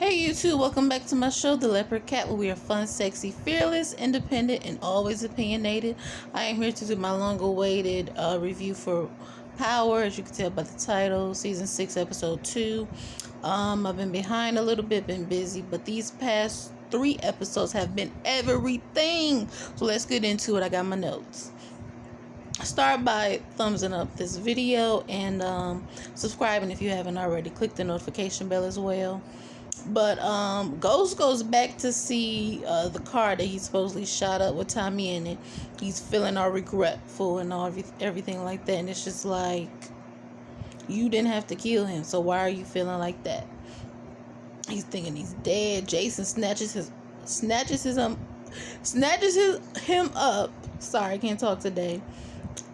Hey YouTube, welcome back to my show, The Leopard Cat, where we are fun, sexy, fearless, independent, and always opinionated. I am here to do my long-awaited review for Power, as you can tell by the title, Season 6, Episode 2. I've been behind a little bit, been busy, but these past 3 episodes have been everything. So let's get into it. I got my notes. Start by thumbsing up this video and subscribing if you haven't already. Click the notification bell as well. But Ghost goes back to see the car that he supposedly shot up with Tommy in it. He's feeling all regretful and everything like that. And it's just like, you didn't have to kill him, so why are you feeling like that? He's thinking he's dead. Jason snatches him up. Sorry, I can't talk today.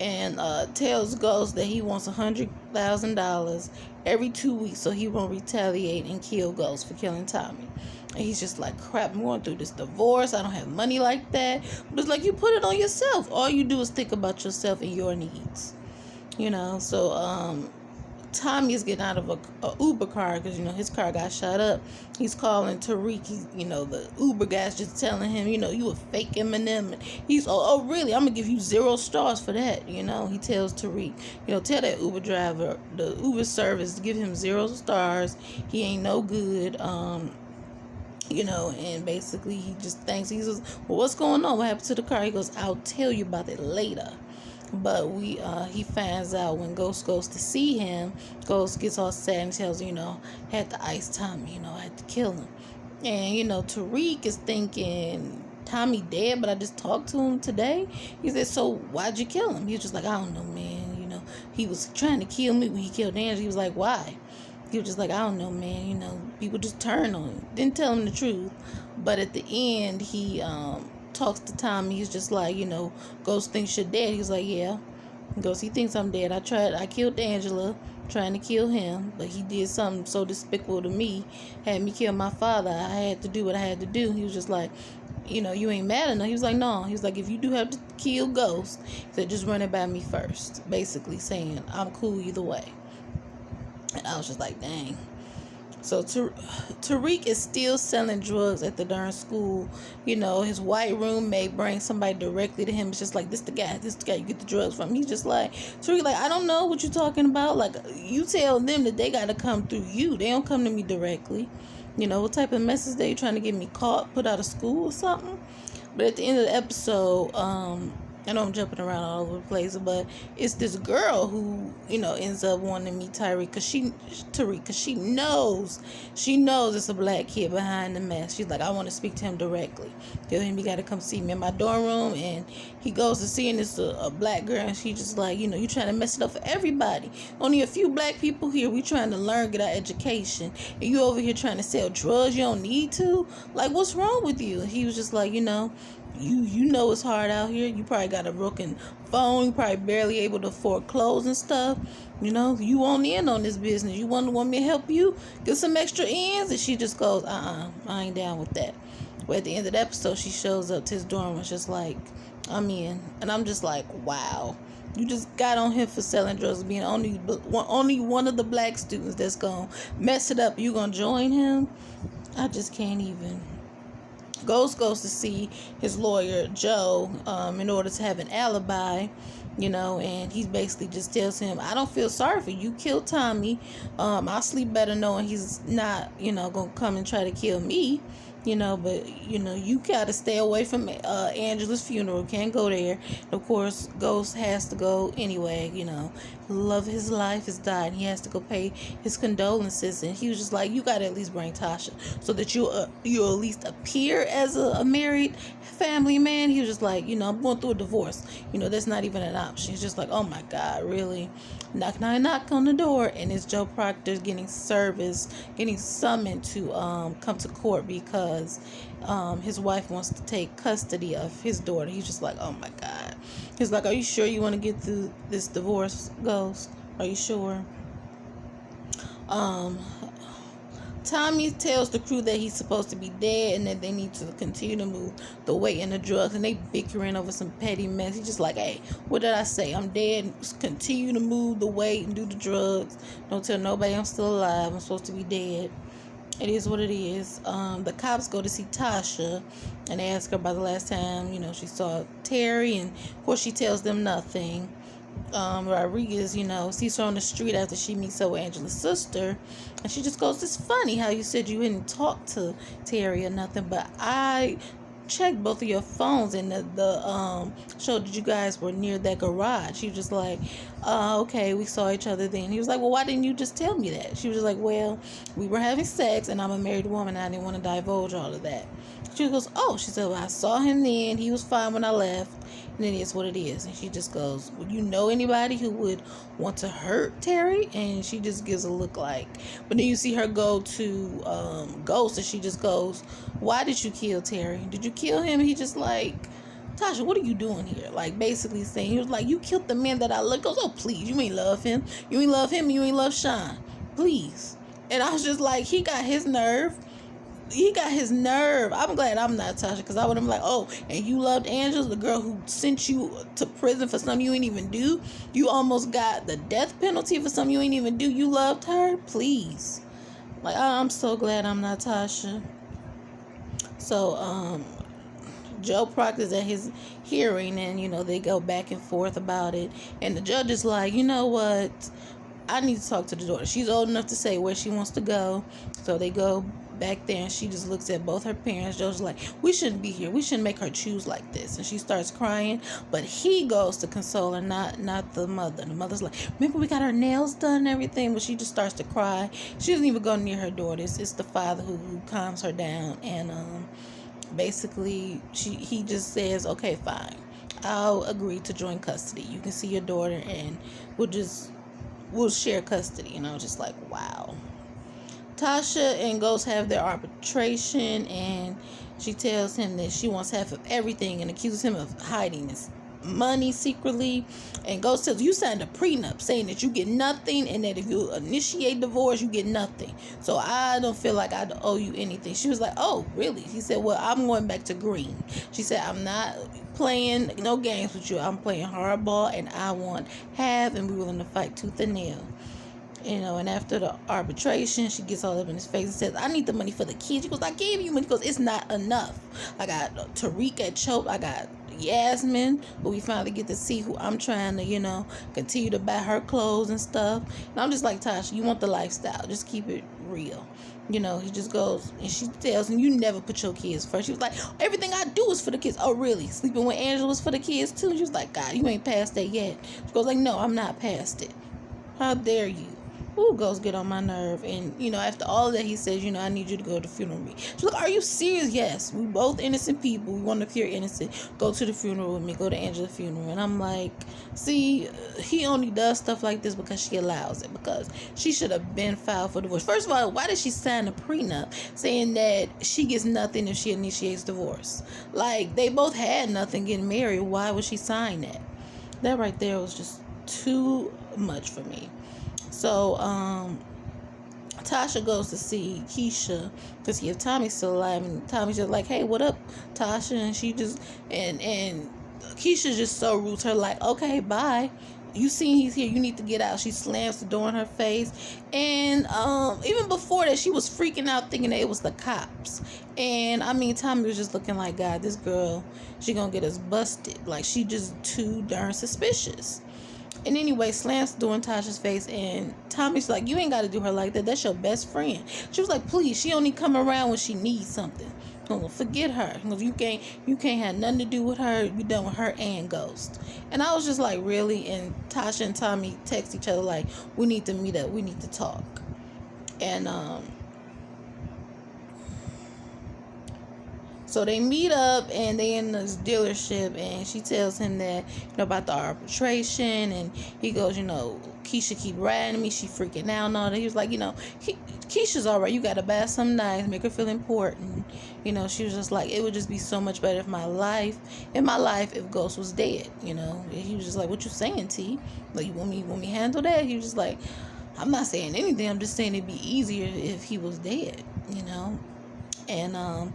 And tells Ghost that he wants $100,000 every 2 weeks so he won't retaliate and kill Ghost for killing Tommy. And he's just like, crap, I'm going through this divorce. I don't have money like that. But it's like, you put it on yourself. All you do is think about yourself and your needs. So Tommy is getting out of a Uber car because, his car got shot up. He's calling Tariq. The Uber guy's just telling him, you a fake Eminem. And he's, oh, really? I'm going to give you 0 stars for that. He tells Tariq, tell that Uber driver, the Uber service, to give him 0 stars. He ain't no good. And basically he just thinks, he says, well, what's going on? What happened to the car? He goes, I'll tell you about it later. But he finds out when Ghost goes to see him. Ghost gets all sad and tells had to ice Tommy, I had to kill him. And Tariq is thinking, Tommy dead, but I just talked to him today. He said, so why'd you kill him? He was just like, I don't know, man. He was trying to kill me when he killed Angela. He was like, why? He was just like, I don't know, man. People just turn on him. Didn't tell him the truth. But at the end, he talks to Tommy. He's just like, Ghost thinks you're dead. He's like, yeah. Ghost, he thinks I'm dead. I killed Angela trying to kill him, but he did something so despicable to me, had me kill my father. I had to do what I had to do. He was just like, you ain't mad enough. He was like, no. He was like, if you do have to kill Ghost, he said, just run it by me first. Basically saying, I'm cool either way. And I was just like, dang. So Tariq is still selling drugs at the darn school. His white roommate brings somebody directly to him. It's just like, this the guy you get the drugs from. He's just like, Tariq, like, I don't know what you're talking about. Like, you tell them that they got to come through you. They don't come to me directly. What type of message they trying to get me caught, put out of school or something? But at the end of the episode, I know I'm jumping around all over the place, but it's this girl who, ends up wanting to meet Tariq because she knows it's a black kid behind the mask. She's like, I want to speak to him directly. Tell him he got to come see me in my dorm room, and he goes to seeing this a black girl, and she just like, you trying to mess it up for everybody. Only a few black people here. We trying to learn, get our education, and you over here trying to sell drugs you don't need to. Like, what's wrong with you? And he was just like, you know it's hard out here. You probably got a broken phone. You probably barely able to afford clothes and stuff. You want in on this business. You want me to help you get some extra ends? And she just goes, I ain't down with that. But at the end of the episode, she shows up to his dorm and just like, I'm in. And I'm just like, wow. You just got on him for selling drugs, being only one of the black students that's going to mess it up. You going to join him? I just can't even. Ghost goes to see his lawyer, Joe, in order to have an alibi, and he basically just tells him, I don't feel sorry for you. You killed Tommy. I'll sleep better knowing he's not, going to come and try to kill me. But, you got to stay away from Angela's funeral. Can't go there. Of course, Ghost has to go anyway, Love of his life has died. He has to go pay his condolences. And he was just like, you got to at least bring Tasha so that you'll at least appear as a married family man. He was just like, I'm going through a divorce. That's not even an option. He's just like, oh, my God, really? Knock on the door, and it's Joe Proctor getting summoned to come to court because his wife wants to take custody of his daughter. He's just like, oh my God. He's like, are you sure you want to get through this divorce, Ghost? Are you sure? Tommy tells the crew that he's supposed to be dead and that they need to continue to move the weight and the drugs, and they bickering over some petty mess. He's just like, hey, what did I say? I'm dead. Just continue to move the weight and do the drugs. Don't tell nobody I'm still alive. I'm supposed to be dead. It is what it is. The cops go to see Tasha and they ask her about the last time, she saw Terry, and of course she tells them nothing. Rodriguez, sees her on the street after she meets up with Angela's sister, and she just goes, "It's funny how you said you didn't talk to Terry or nothing, but I checked both of your phones and the showed that you guys were near that garage." She was just like, "Okay, we saw each other then." He was like, "Well, why didn't you just tell me that?" She was just like, "Well, we were having sex, and I'm a married woman, and I didn't want to divulge all of that." She goes, "Oh," she said, "Well, I saw him then. He was fine when I left. And it is what it is." And she just goes, "Would you know anybody who would want to hurt Terry?" And she just gives a look like. But then you see her go to Ghost, and she just goes, "Why did you kill Terry? Did you kill him?" And he just like, "Tasha, what are you doing here?" Like basically saying, he was like, "You killed the man that I love." Goes, "Oh please, you ain't love him. You ain't love him. You ain't love Sean. Please." And I was just like, he got his nerve. He got his nerve. I'm glad I'm not Tasha, because I would have been like, "Oh, and you loved Angela, the girl who sent you to prison for something you ain't even do. You almost got the death penalty for something you ain't even do. You loved her? Please." Like, I'm so glad I'm not Tasha. So, Joe Proctor's at his hearing, and, they go back and forth about it. And the judge is like, "You know what? I need to talk to the daughter. She's old enough to say where she wants to go." So they go back there, and she just looks at both her parents. Joe's like, "We shouldn't be here. We shouldn't make her choose like this." And she starts crying, but he goes to console her, not the mother. The mother's like, "Remember, we got her nails done and everything," but she just starts to cry. She doesn't even go near her daughter. It's the father who calms her down, and basically he just says, "Okay, fine. I'll agree to join custody. You can see your daughter, and we'll share custody." And I was just like, wow. Tasha and Ghost have their arbitration, and she tells him that she wants half of everything and accuses him of hiding his money secretly. And Ghost says, "You signed a prenup saying that you get nothing, and that if you initiate divorce, you get nothing. So I don't feel like I owe you anything." She was like, "Oh, really?" He said, "Well, I'm going back to green." She said, "I'm not playing no games with you. I'm playing hardball, and I want half, and we're willing to fight tooth and nail." And after the arbitration, she gets all up in his face and says, "I need the money for the kids." He goes, "I gave you money." He goes, "It's not enough. I got Tariq at Chope. I got Yasmin, who we finally get to see, who I'm trying to, continue to buy her clothes and stuff." And I'm just like, "Tasha, you want the lifestyle. Just keep it real." He just goes, and she tells him, "You never put your kids first." She was like, "Everything I do is for the kids." "Oh, really? Sleeping with Angela was for the kids too?" She was like, "God, you ain't past that yet." She goes like, "No, I'm not past it. How dare you?" Ooh, Ghost get on my nerve. And, after all of that, he says, "I need you to go to the funeral with me." She's like, "Are you serious?" "Yes, we both innocent people. We want to appear innocent. Go to the funeral with me. Go to Angela's funeral." And I'm like, see, he only does stuff like this because she allows it. Because she should have been filed for divorce. First of all, why did she sign a prenup saying that she gets nothing if she initiates divorce? Like, they both had nothing getting married. Why would she sign that? That right there was just too much for me. So, Tasha goes to see Keisha to see if Tommy's still alive, and Tommy's just like, "Hey, what up, Tasha?" And she just and Keisha just so rude to her, like, "Okay, bye. You seen he's here. You need to get out." She slams the door in her face, and even before that, she was freaking out thinking that it was the cops. And I mean, Tommy was just looking like, "God, this girl, she gonna get us busted. Like, she just too darn suspicious." And anyway, slams the door in Tasha's face, and Tommy's like, "You ain't got to do her like that. That's your best friend." She was like, "Please, she only come around when she needs something. Oh, forget her. You can't have nothing to do with her. You done with her and Ghost." And I was just like, really? And Tasha and Tommy text each other like, "We need to meet up. We need to talk." And so they meet up, and they in this dealership, and she tells him that, about the arbitration, and he goes, "Keisha keep riding me. She freaking out and all that." He was like, Keisha's all right. You got to buy something nice, make her feel important. She was just like, "It would just be so much better if my life, if Ghost was dead." He was just like, "What you saying, T? Like, you want me handle that?" He was just like, "I'm not saying anything. I'm just saying it'd be easier if he was dead." And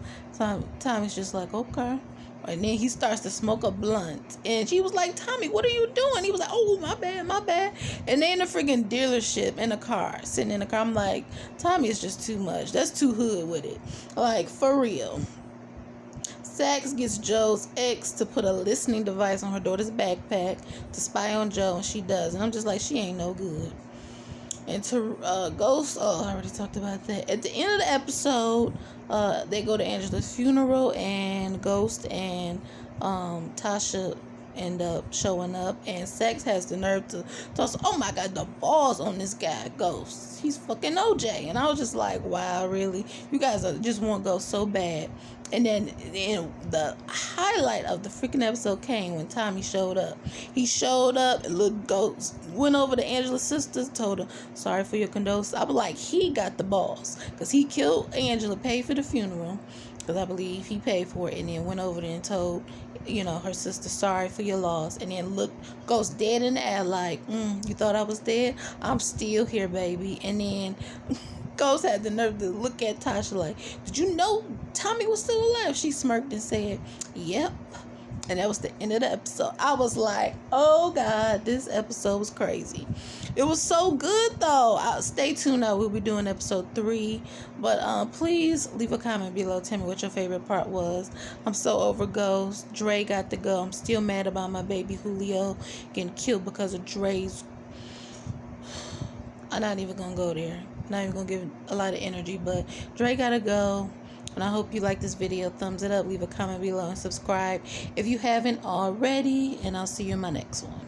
Tommy's just like, "Okay." And then he starts to smoke a blunt. And she was like, Tommy, what are you doing? He was like, oh, my bad, my bad. And they in the freaking dealership in a car, sitting in the car. I'm like, Tommy is just too much. That's too hood with it. Like, for real. Sax gets Joe's ex to put a listening device on her daughter's backpack to spy on Joe, and she does. And I'm just like, she ain't no good. And to Ghost, oh, I already talked about that. At the end of the episode, they go to Angela's funeral, and Ghost and Tasha end up showing up, and Sax has the nerve to toss, oh my god, the balls on this guy, Ghost. He's fucking OJ. And I was just like, wow, really? You guys just want Ghost so bad. And then the highlight of the freaking episode came when Tommy showed up. He showed up, and little Ghost went over to Angela's sister, told her, sorry for your condolences. I was like, he got the balls, because he killed Angela, paid for the funeral, because I believe he paid for it, and then went over there and told, her sister, sorry for your loss. And then goes dead in the air like, you thought I was dead? I'm still here, baby. And then Ghost had the nerve to look at Tasha like, did you know Tommy was still alive? She smirked and said, yep. And that was the end of the episode. I was like, oh God, this episode was crazy. It was so good though. Stay tuned. I will be doing episode 3. But please leave a comment below. Tell me what your favorite part was. I'm so over Ghost. Dre got to go. I'm still mad about my baby Julio getting killed because of Dre's. I'm not even going to go there. Not even going to give a lot of energy. But Dre got to go. And I hope you like this video. Thumbs it up. Leave a comment below and subscribe if you haven't already. And I'll see you in my next one.